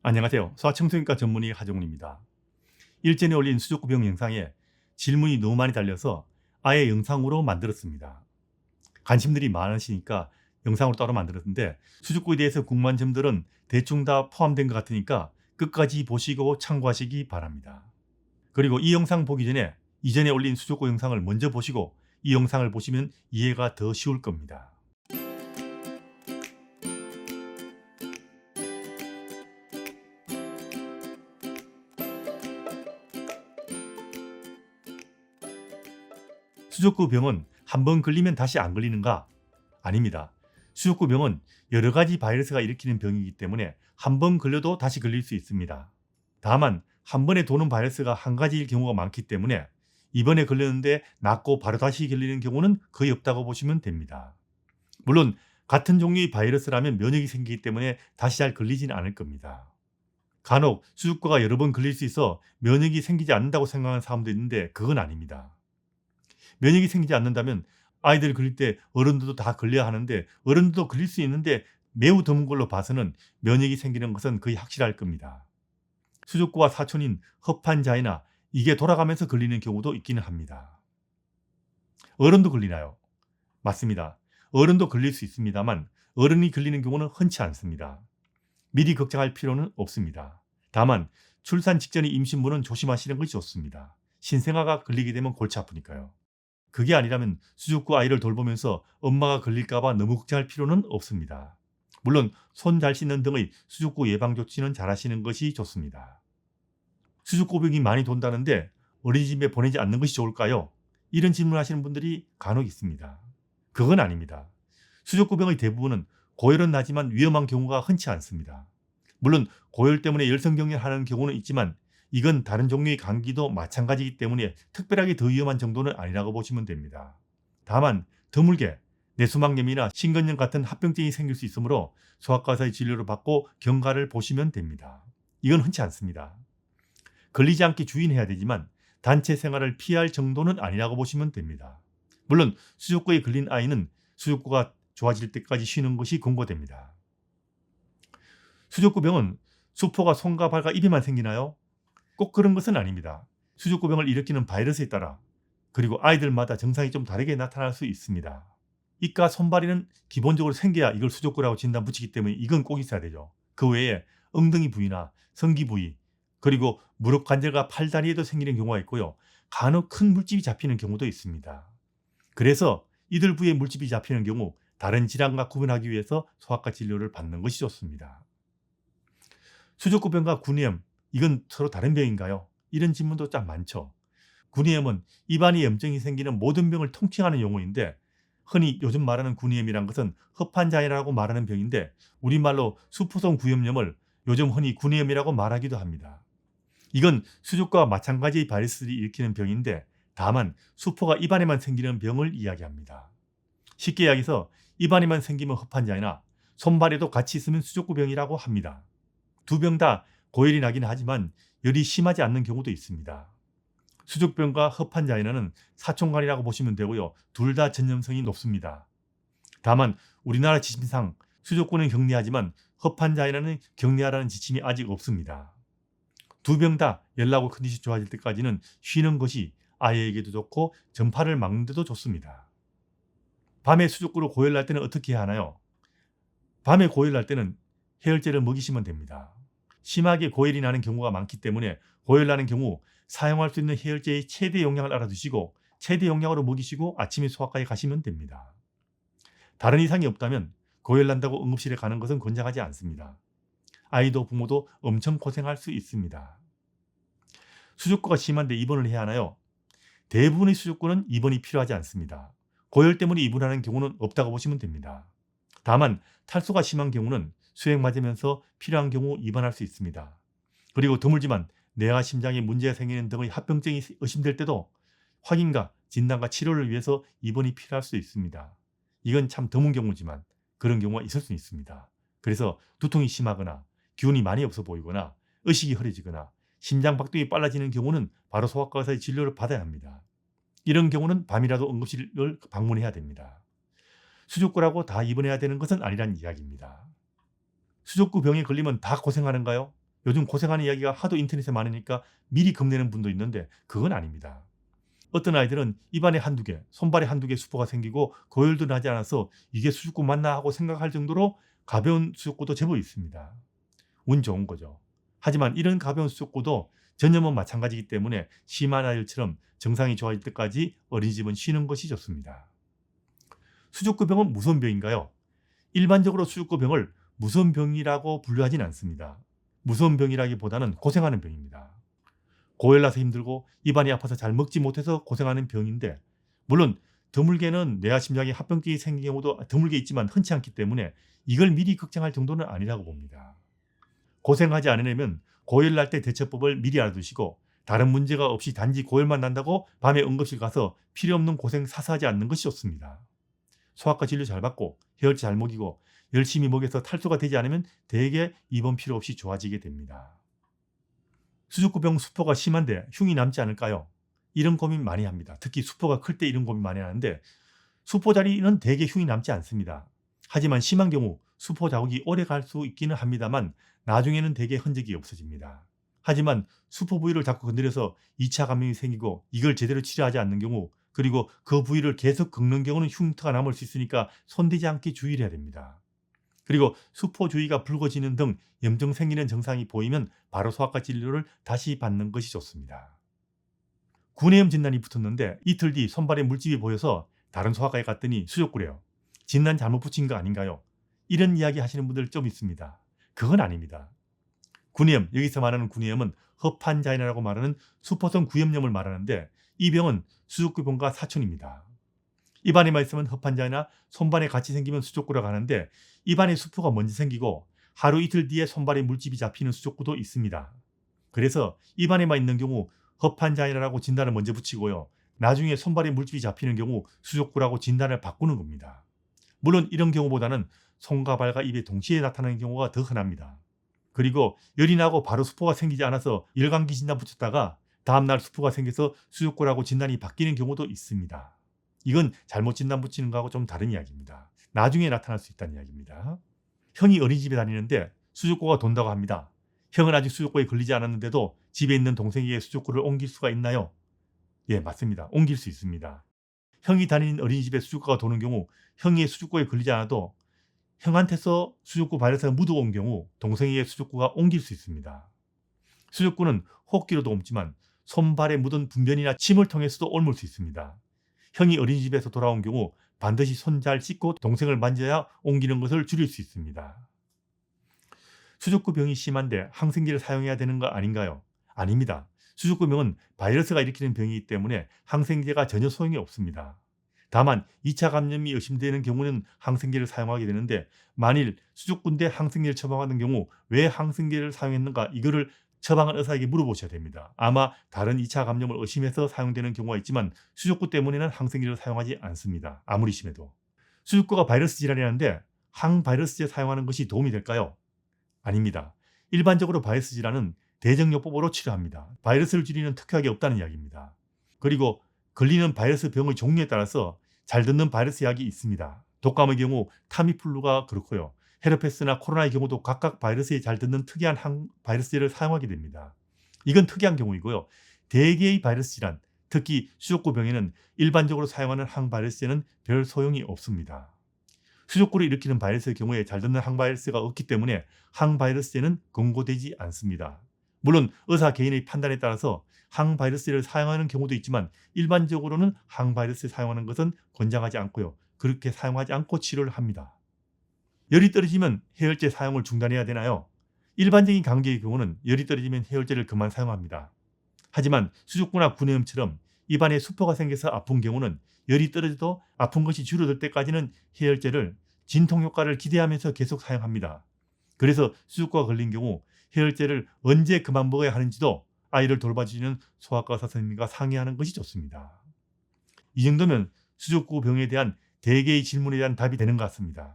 안녕하세요. 소아청소년과 전문의 하정훈입니다. 일전에 올린 수족구병 영상에 질문이 너무 많이 달려서 아예 영상으로 만들었습니다. 관심들이 많으시니까 영상으로 따로 만들었는데 수족구에 대해서 궁금한 점들은 대충 다 포함된 것 같으니까 끝까지 보시고 참고하시기 바랍니다. 그리고 이 영상 보기 전에 이전에 올린 수족구 영상을 먼저 보시고 이 영상을 보시면 이해가 더 쉬울 겁니다. 수족구병은 한 번 걸리면 다시 안 걸리는가? 아닙니다. 수족구병은 여러 가지 바이러스가 일으키는 병이기 때문에 한 번 걸려도 다시 걸릴 수 있습니다. 다만 한 번에 도는 바이러스가 한 가지일 경우가 많기 때문에 이번에 걸렸는데 낫고 바로 다시 걸리는 경우는 거의 없다고 보시면 됩니다. 물론 같은 종류의 바이러스라면 면역이 생기기 때문에 다시 잘 걸리지는 않을 겁니다. 간혹 수족구가 여러 번 걸릴 수 있어 면역이 생기지 않는다고 생각하는 사람도 있는데 그건 아닙니다. 면역이 생기지 않는다면 아이들 걸릴 때 어른들도 다 걸려야 하는데 어른들도 걸릴 수 있는데 매우 드문 걸로 봐서는 면역이 생기는 것은 거의 확실할 겁니다. 수족구와 사촌인 허판자이나 이게 돌아가면서 걸리는 경우도 있기는 합니다. 어른도 걸리나요? 맞습니다. 어른도 걸릴 수 있습니다만 어른이 걸리는 경우는 흔치 않습니다. 미리 걱정할 필요는 없습니다. 다만 출산 직전의 임신부는 조심하시는 것이 좋습니다. 신생아가 걸리게 되면 골치 아프니까요. 그게 아니라면 수족구 아이를 돌보면서 엄마가 걸릴까봐 너무 걱정할 필요는 없습니다. 물론 손 잘 씻는 등의 수족구 예방 조치는 잘 하시는 것이 좋습니다. 수족구병이 많이 돈다는데 어린이집에 보내지 않는 것이 좋을까요? 이런 질문하시는 분들이 간혹 있습니다. 그건 아닙니다. 수족구병의 대부분은 고열은 나지만 위험한 경우가 흔치 않습니다. 물론 고열 때문에 열성경련하는 경우는 있지만 이건 다른 종류의 감기도 마찬가지이기 때문에 특별하게 더 위험한 정도는 아니라고 보시면 됩니다. 다만 드물게 뇌수막염이나 심근염 같은 합병증이 생길 수 있으므로 소아과 의사의 진료를 받고 경과를 보시면 됩니다. 이건 흔치 않습니다. 걸리지 않게 주의해야 되지만 단체 생활을 피할 정도는 아니라고 보시면 됩니다. 물론 수족구에 걸린 아이는 수족구가 좋아질 때까지 쉬는 것이 권고됩니다. 수족구병은 수포가 손과 발과 입에만 생기나요? 꼭 그런 것은 아닙니다. 수족구병을 일으키는 바이러스에 따라 그리고 아이들마다 증상이 좀 다르게 나타날 수 있습니다. 입과 손발에는 기본적으로 생겨야 이걸 수족구라고 진단 붙이기 때문에 이건 꼭 있어야 되죠. 그 외에 엉덩이 부위나 성기 부위 그리고 무릎 관절과 팔다리에도 생기는 경우가 있고요. 간혹 큰 물집이 잡히는 경우도 있습니다. 그래서 이들 부위에 물집이 잡히는 경우 다른 질환과 구분하기 위해서 소아과 진료를 받는 것이 좋습니다. 수족구병과 구내염 이건 서로 다른 병인가요? 이런 질문도 참 많죠. 구내염은 입안에 염증이 생기는 모든 병을 통칭하는 용어인데 흔히 요즘 말하는 구내염이란 것은 허판자이라고 말하는 병인데 우리말로 수포성 구염염을 요즘 흔히 구내염이라고 말하기도 합니다. 이건 수족과 마찬가지의 바이러스들이 일으키는 병인데 다만 수포가 입안에만 생기는 병을 이야기합니다. 쉽게 이야기해서 입안에만 생기면 허판자이나 손발에도 같이 있으면 수족구병이라고 합니다. 두 병 다 고열이 나긴 하지만 열이 심하지 않는 경우도 있습니다. 수족병과 허판자이나는 사촌간이라고 보시면 되고요. 둘 다 전염성이 높습니다. 다만 우리나라 지침상 수족구는 격리하지만 허판자이나는 격리하라는 지침이 아직 없습니다. 두 병 다 열나고 컨디션 좋아질 때까지는 쉬는 것이 아이에게도 좋고 전파를 막는 데도 좋습니다. 밤에 수족구로 고열날 때는 어떻게 해야 하나요? 밤에 고열날 때는 해열제를 먹이시면 됩니다. 심하게 고열이 나는 경우가 많기 때문에 고열나는 경우 사용할 수 있는 해열제의 최대 용량을 알아두시고 최대 용량으로 먹이시고 아침에 소아과에 가시면 됩니다. 다른 이상이 없다면 고열난다고 응급실에 가는 것은 권장하지 않습니다. 아이도 부모도 엄청 고생할 수 있습니다. 수족구가 심한데 입원을 해야 하나요? 대부분의 수족구는 입원이 필요하지 않습니다. 고열 때문에 입원하는 경우는 없다고 보시면 됩니다. 다만 탈수가 심한 경우는 수액 맞으면서 필요한 경우 입원할 수 있습니다. 그리고 드물지만 뇌와 심장에 문제가 생기는 등의 합병증이 의심될 때도 확인과 진단과 치료를 위해서 입원이 필요할 수 있습니다. 이건 참 드문 경우지만 그런 경우가 있을 수 있습니다. 그래서 두통이 심하거나 기운이 많이 없어 보이거나 의식이 흐려지거나 심장 박동이 빨라지는 경우는 바로 소아과 의사의 진료를 받아야 합니다. 이런 경우는 밤이라도 응급실을 방문해야 됩니다. 수족구라고 다 입원해야 되는 것은 아니란 이야기입니다. 수족구 병에 걸리면 다 고생하는가요? 요즘 고생하는 이야기가 하도 인터넷에 많으니까 미리 겁내는 분도 있는데 그건 아닙니다. 어떤 아이들은 입안에 한두 개, 손발에 한두 개 수포가 생기고 고열도 나지 않아서 이게 수족구 맞나 하고 생각할 정도로 가벼운 수족구도 제법 있습니다. 운 좋은 거죠. 하지만 이런 가벼운 수족구도 전염은 마찬가지이기 때문에 심한 아이들처럼 정상이 좋아질 때까지 어린이집은 쉬는 것이 좋습니다. 수족구병은 무서운 병인가요? 일반적으로 수족구병을 무서운 병이라고 분류하진 않습니다. 무서운 병이라기보다는 고생하는 병입니다. 고열나서 힘들고 입안이 아파서 잘 먹지 못해서 고생하는 병인데, 물론 드물게는 뇌와 심장에 합병증이 생긴 경우도 드물게 있지만 흔치 않기 때문에 이걸 미리 걱정할 정도는 아니라고 봅니다. 고생하지 않으려면 고열날 때 대처법을 미리 알아두시고, 다른 문제가 없이 단지 고열만 난다고 밤에 응급실 가서 필요없는 고생 사서 하지 않는 것이 좋습니다. 소아과 진료 잘 받고 해열제 잘 먹이고 열심히 먹여서 탈수가 되지 않으면 대개 입원 필요 없이 좋아지게 됩니다. 수족구병 수포가 심한데 흉이 남지 않을까요? 이런 고민 많이 합니다. 특히 수포가 클 때 이런 고민 많이 하는데, 수포 자리는 대개 흉이 남지 않습니다. 하지만 심한 경우 수포 자국이 오래 갈 수 있기는 합니다만 나중에는 대개 흔적이 없어집니다. 하지만 수포 부위를 자꾸 건드려서 2차 감염이 생기고 이걸 제대로 치료하지 않는 경우, 그리고 그 부위를 계속 긁는 경우는 흉터가 남을 수 있으니까 손대지 않게 주의를 해야 됩니다. 그리고 수포 주위가 붉어지는 등 염증 생기는 증상이 보이면 바로 소아과 진료를 다시 받는 것이 좋습니다. 구내염 진단이 붙었는데 이틀 뒤 손발에 물집이 보여서 다른 소아과에 갔더니 수족구래요. 진단 잘못 붙인 거 아닌가요? 이런 이야기 하시는 분들 좀 있습니다. 그건 아닙니다. 구내염, 여기서 말하는 구내염은 허판자이나라고 말하는 수포성 구염염을 말하는데, 이 병은 수족구병과 사촌입니다. 입안에만 있으면 허판자이나, 손발에 같이 생기면 수족구라고 하는데, 입안에 수포가 먼저 생기고 하루 이틀 뒤에 손발에 물집이 잡히는 수족구도 있습니다. 그래서 입안에만 있는 경우 허판자이나라고 진단을 먼저 붙이고요, 나중에 손발에 물집이 잡히는 경우 수족구라고 진단을 바꾸는 겁니다. 물론 이런 경우보다는 손과 발과 입에 동시에 나타나는 경우가 더 흔합니다. 그리고 열이 나고 바로 수포가 생기지 않아서 열감기 진단 붙였다가 다음날 수포가 생겨서 수족구라고 진단이 바뀌는 경우도 있습니다. 이건 잘못 진단 붙이는 거하고 좀 다른 이야기입니다. 나중에 나타날 수 있다는 이야기입니다. 형이 어린이집에 다니는데 수족구가 돈다고 합니다. 형은 아직 수족구에 걸리지 않았는데도 집에 있는 동생에게 수족구를 옮길 수가 있나요? 예, 맞습니다. 옮길 수 있습니다. 형이 다니는 어린이집에 수족구가 도는 경우 형이 수족구에 걸리지 않아도 형한테서 수족구 바이러스가 묻어온 경우 동생에게 수족구가 옮길 수 있습니다. 수족구는 호흡기로도 옮지만 손발에 묻은 분변이나 침을 통해서도 옮을 수 있습니다. 형이 어린이집에서 돌아온 경우 반드시 손 잘 씻고 동생을 만져야 옮기는 것을 줄일 수 있습니다. 수족구병이 심한데 항생제를 사용해야 되는 거 아닌가요? 아닙니다. 수족구병은 바이러스가 일으키는 병이기 때문에 항생제가 전혀 소용이 없습니다. 다만 2차 감염이 의심되는 경우는 항생제를 사용하게 되는데, 만일 수족구인데 항생제를 처방하는 경우 왜 항생제를 사용했는가, 이거를 처방한 의사에게 물어보셔야 됩니다. 아마 다른 2차 감염을 의심해서 사용되는 경우가 있지만 수족구 때문에는 항생제를 사용하지 않습니다. 아무리 심해도. 수족구가 바이러스 질환이라는데 항바이러스제 사용하는 것이 도움이 될까요? 아닙니다. 일반적으로 바이러스 질환은 대증요법으로 치료합니다. 바이러스를 줄이는 특효약이 없다는 이야기입니다. 그리고 걸리는 바이러스 병의 종류에 따라서 잘 듣는 바이러스 약이 있습니다. 독감의 경우 타미플루가 그렇고요. 헤르페스나 코로나의 경우도 각각 바이러스에 잘 듣는 특이한 항바이러스제를 사용하게 됩니다. 이건 특이한 경우이고요. 대개의 바이러스 질환, 특히 수족구병에는 일반적으로 사용하는 항바이러스제는 별 소용이 없습니다. 수족구를 일으키는 바이러스의 경우에 잘 듣는 항바이러스가 없기 때문에 항바이러스제는 권고되지 않습니다. 물론 의사 개인의 판단에 따라서 항바이러스제를 사용하는 경우도 있지만 일반적으로는 항바이러스를 사용하는 것은 권장하지 않고요. 그렇게 사용하지 않고 치료를 합니다. 열이 떨어지면 해열제 사용을 중단해야 되나요? 일반적인 감기의 경우는 열이 떨어지면 해열제를 그만 사용합니다. 하지만 수족구나 구내염처럼 입안에 수포가 생겨서 아픈 경우는 열이 떨어져도 아픈 것이 줄어들 때까지는 해열제를 진통 효과를 기대하면서 계속 사용합니다. 그래서 수족구가 걸린 경우 해열제를 언제 그만 먹어야 하는지도 아이를 돌봐주시는 소아과 의사 선생님과 상의하는 것이 좋습니다. 이 정도면 수족구 병에 대한 대개의 질문에 대한 답이 되는 것 같습니다.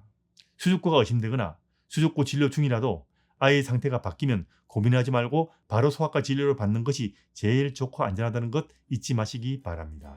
수족구가 의심되거나 수족구 진료 중이라도 아이의 상태가 바뀌면 고민하지 말고 바로 소아과 진료를 받는 것이 제일 좋고 안전하다는 것 잊지 마시기 바랍니다.